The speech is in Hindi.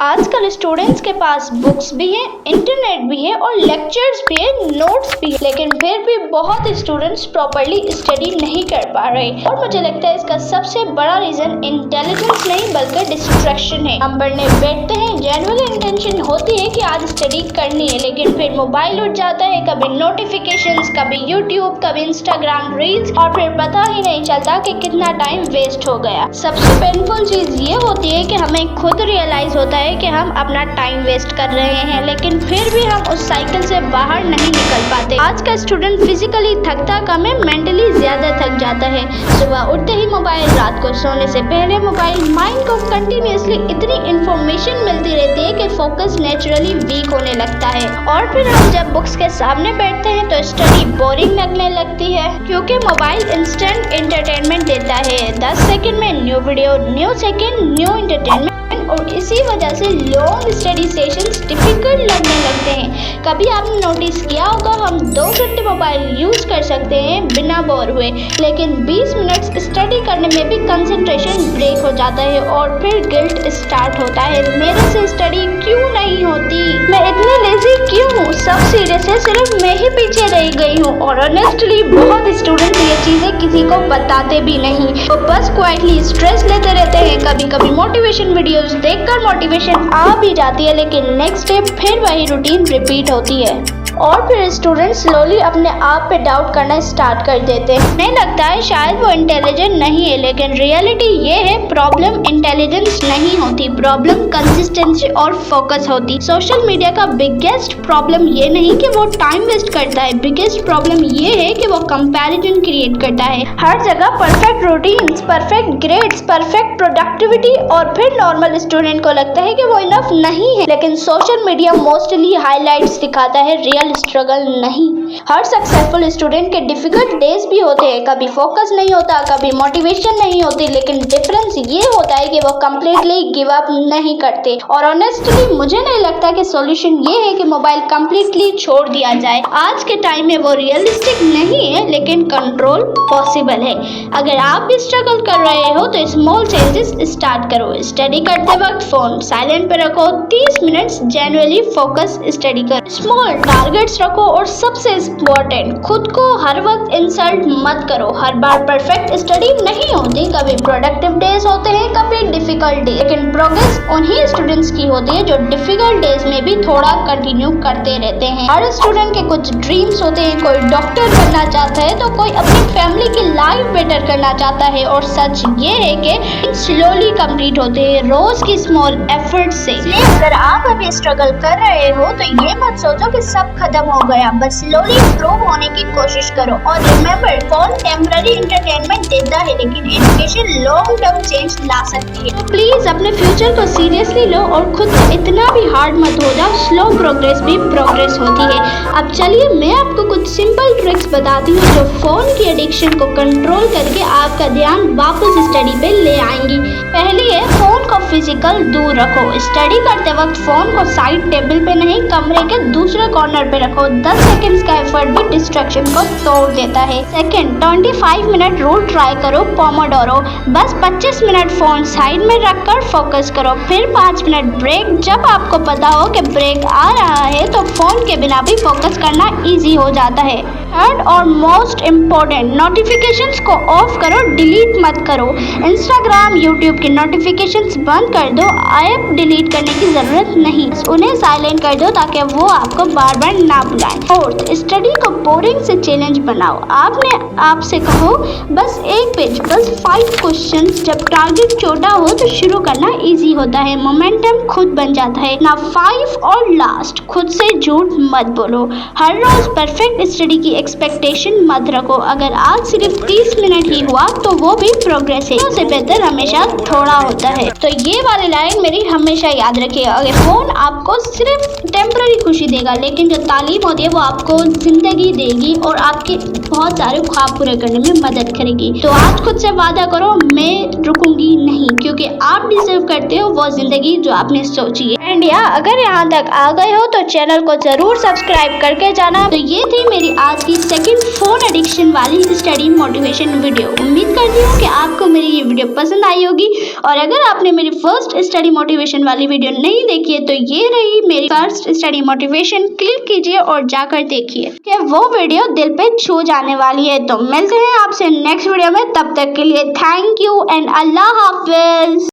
आजकल स्टूडेंट्स के पास बुक्स भी हैं, इंटरनेट भी है और लेक्चर्स भी है, नोट्स भी है, लेकिन फिर भी बहुत स्टूडेंट्स प्रॉपर्ली स्टडी नहीं कर पा रहे। और मुझे लगता है इसका सबसे बड़ा रीजन इंटेलिजेंस नहीं बल्कि डिस्ट्रैक्शन है। हम पढ़ने बैठते हैं, जनरल इंटेंशन होती है कि आज स्टडी करनी है, लेकिन फिर मोबाइल उठ जाता है, कभी नोटिफिकेशंस, कभी यूट्यूब, कभी इंस्टाग्राम रील्स, और फिर पता ही नहीं चलता कि कितना टाइम वेस्ट हो गया। सबसे पेनफुल चीज ये होती है कि हमें खुद रियलाइज होता है कि हम अपना टाइम वेस्ट कर रहे हैं, लेकिन फिर भी हम उस साइकिल से बाहर नहीं निकल पाते। आज का स्टूडेंट फिजिकली थकता कम है, मेंटली ज्यादा थक जाता है। सुबह उठते ही मोबाइल, रात को सोने से पहले मोबाइल, माइंड को कंटिन्यूअसली इतनी इंफॉर्मेशन मिलती रहती है कि फोकस नेचुरली वीक होने लगता है। और फिर हम जब बुक्स के सामने बैठते हैं तो स्टडी बोरिंग लगने लगती है, क्योंकि मोबाइल इंस्टेंट एंटरटेनमेंट देता है। 10 सेकंड में new video, new second, new entertainment, और इसी वजह से लॉन्ग स्टडी सेशंस डिफिकल्ट लगने लगते हैं। कभी आपने नोटिस किया होगा, हम 2 घंटे मोबाइल यूज कर सकते हैं बिना बोर हुए, लेकिन 20 मिनट स्टडी करने में भी कंसंट्रेशन ब्रेक हो जाता है और फिर गिल्ट स्टार्ट होता है, मेरे से स्टडी क्यों नहीं होती, मैं इतनी लेजी क्यों हूँ, सब सीरियस है, सिर्फ मैं ही पीछे रह गई हूँ। और ऑनेस्टली बहुत स्टूडेंट ये चीजें किसी को बताते भी नहीं, वो बस क्वाइटली स्ट्रेस लेते रहते हैं। कभी कभी मोटिवेशन वीडियोस देखकर मोटिवेशन आ भी जाती है, लेकिन नेक्स्ट डे फिर वही रूटीन रिपीट होती है और फिर स्टूडेंट स्लोली अपने आप पे डाउट करना स्टार्ट कर देते हैं। नहीं लगता है शायद वो इंटेलिजेंट नहीं है, लेकिन रियलिटी ये है प्रॉब्लम इंटेलिजेंस नहीं होती, प्रॉब्लम कंसिस्टेंसी और फोकस होती। सोशल मीडिया का बिगेस्ट प्रॉब्लम ये नहीं कि वो टाइम वेस्ट करता है, बिगेस्ट प्रॉब्लम ये है कि वो कंपैरिजन क्रिएट करता है। हर जगह perfect routines, perfect grades, perfect productivity, और फिर नॉर्मल स्टूडेंट को लगता है कि वो इनफ नहीं है। लेकिन सोशल मीडिया मोस्टली हाईलाइट्स दिखाता है, रियल स्ट्रगल नहीं। हर सक्सेसफुल स्टूडेंट के डिफिकल्ट डेज भी होते हैं, कभी फोकस नहीं होता, कभी मोटिवेशन नहीं होती, लेकिन डिफरेंस ये होता है कि वो कंप्लीटली गिव अप नहीं करते। और ऑनेस्टली मुझे नहीं लगता कि सॉल्यूशन ये है कि मोबाइल कंप्लीटली छोड़ दिया जाए। आज के टाइम में वो रियलिस्टिक नहीं है, लेकिन कंट्रोल पॉसिबल है। अगर आप भी स्ट्रगल कर रहे हो तो स्मॉल चेंजेस स्टार्ट करो। स्टडी करते वक्त फोन साइलेंट पे रखो, 30 मिनट्स जेन्युइनली फोकस स्टडी करो, स्मॉल टारगेट्स रखो, और सबसे इम्पोर्टेंट, खुद को हर वक्त इंसल्ट मत करो। हर बार परफेक्ट स्टडी नहीं होती, कभी प्रोडक्टिव डेज होते हैं, कभी डिफिकल्ट डे, लेकिन प्रोग्रेस उन्हीं स्टूडेंट्स की होती है जो डिफिकल्ट डेज में भी थोड़ा कंटिन्यू करते रहते हैं। हर स्टूडेंट के कुछ ड्रीम्स होते हैं, कोई डॉक्टर बनना चाहता है तो कोई अपनी फैमिली की लाइफ बेटर करना चाहता है, और सच ये है कि स्लोली कंप्लीट होते हैं रोज की स्मॉल एफर्ट से। अगर आप अभी स्ट्रगल कर रहे हो तो ये मत सोचो कि सब खत्म हो गया, बस स्लोली इम्प्रूव होने की कोशिश करो। और रिमेंबर, फोन टेम्पररी एंटरटेनमेंट देता है, लेकिन एजुकेशन लॉन्ग टर्म चेंज ला सकती है। तो प्लीज अपने फ्यूचर को सीरियसली लो और खुद से इतना भी हार्ड मत हो जाओ, स्लो प्रोग्रेस भी प्रोग्रेस होती है। अब चलिए मैं आपको कुछ सिंपल ट्रिक्स बताती हूँ जो फोन की एडिक्शन को कंट्रोल करके आपका ध्यान वापस स्टडी पे ले आएंगी। पहली है, फोन को फिजिकल दूर रखो। स्टडी करते वक्त फोन को साइड टेबल पे नहीं, कमरे के दूसरे कॉर्नर पे रखो। 10 सेकंड्स का एफर्ट भी डिस्ट्रैक्शन को तोड़ देता है। सेकंड, 25 मिनट रूल ट्राई करो, पोमोडोरो। बस 25 मिनट फोन साइड में रखकर फोकस करो, फिर 5 मिनट ब्रेक। जब आपको पता हो कि ब्रेक आ रहा है तो फोन के बिना भी फोकस करना इजी हो जाता है। थर्ड और मोस्ट इम्पोर्टेंट, नोटिफिकेशंस को ऑफ करो, डिलीट मत करो। इंस्टाग्राम, यूट्यूब की नोटिफिकेशंस बंद कर दो, ऐप डिलीट करने की जरूरत नहीं, उन्हें साइलेंट कर दो ताकि वो आपको बार बार ना बुलाएं। फोर्थ, स्टडी को बोरिंग से चैलेंज बनाओ। आपने आपसे कहो बस एक पेज, बस 5 क्वेश्चंस। जब टारगेट छोटा हो तो शुरू करना इजी होता है, मोमेंटम खुद बन जाता है ना। 5 और लास्ट, खुद से झूठ मत बोलो। हर रोज परफेक्ट स्टडी की एक्सपेक्टेशन मत रखो। अगर आज सिर्फ 30 मिनट ही हुआ तो वो भी प्रोग्रेस है, उससे बेहतर हमेशा थोड़ा होता है। तो ये वाली लाइन मेरी हमेशा याद रखिए। अगर फोन आपको सिर्फ टेम्पररी खुशी देगा, लेकिन जो तालीम होती है वो आपको जिंदगी देगी और आपके बहुत सारे ख्वाब पूरे करने में मदद करेगी। तो आज खुद से वादा करो, मैं रुकूंगी नहीं, क्योंकि आप डिजर्व करते हो वो जिंदगी जो आपने सोची है। एंड अगर यहाँ तक आ गए हो तो चैनल को जरूर सब्सक्राइब करके जाना। तो ये थी मेरी आज की सेकंड फोन एडिक्शन वाली स्टडी मोटिवेशन वीडियो। उम्मीद करती हूँ कि आपको मेरी ये वीडियो पसंद आई होगी, और अगर आपने मेरी फर्स्ट फर्स्ट स्टडी मोटिवेशन वाली वीडियो नहीं देखी है तो ये रही मेरी फर्स्ट स्टडी मोटिवेशन, क्लिक कीजिए और जाकर देखिए कि वो वीडियो दिल पे छू जाने वाली है। तो मिलते हैं आपसे नेक्स्ट वीडियो में, तब तक के लिए thank you and Allah Hafiz.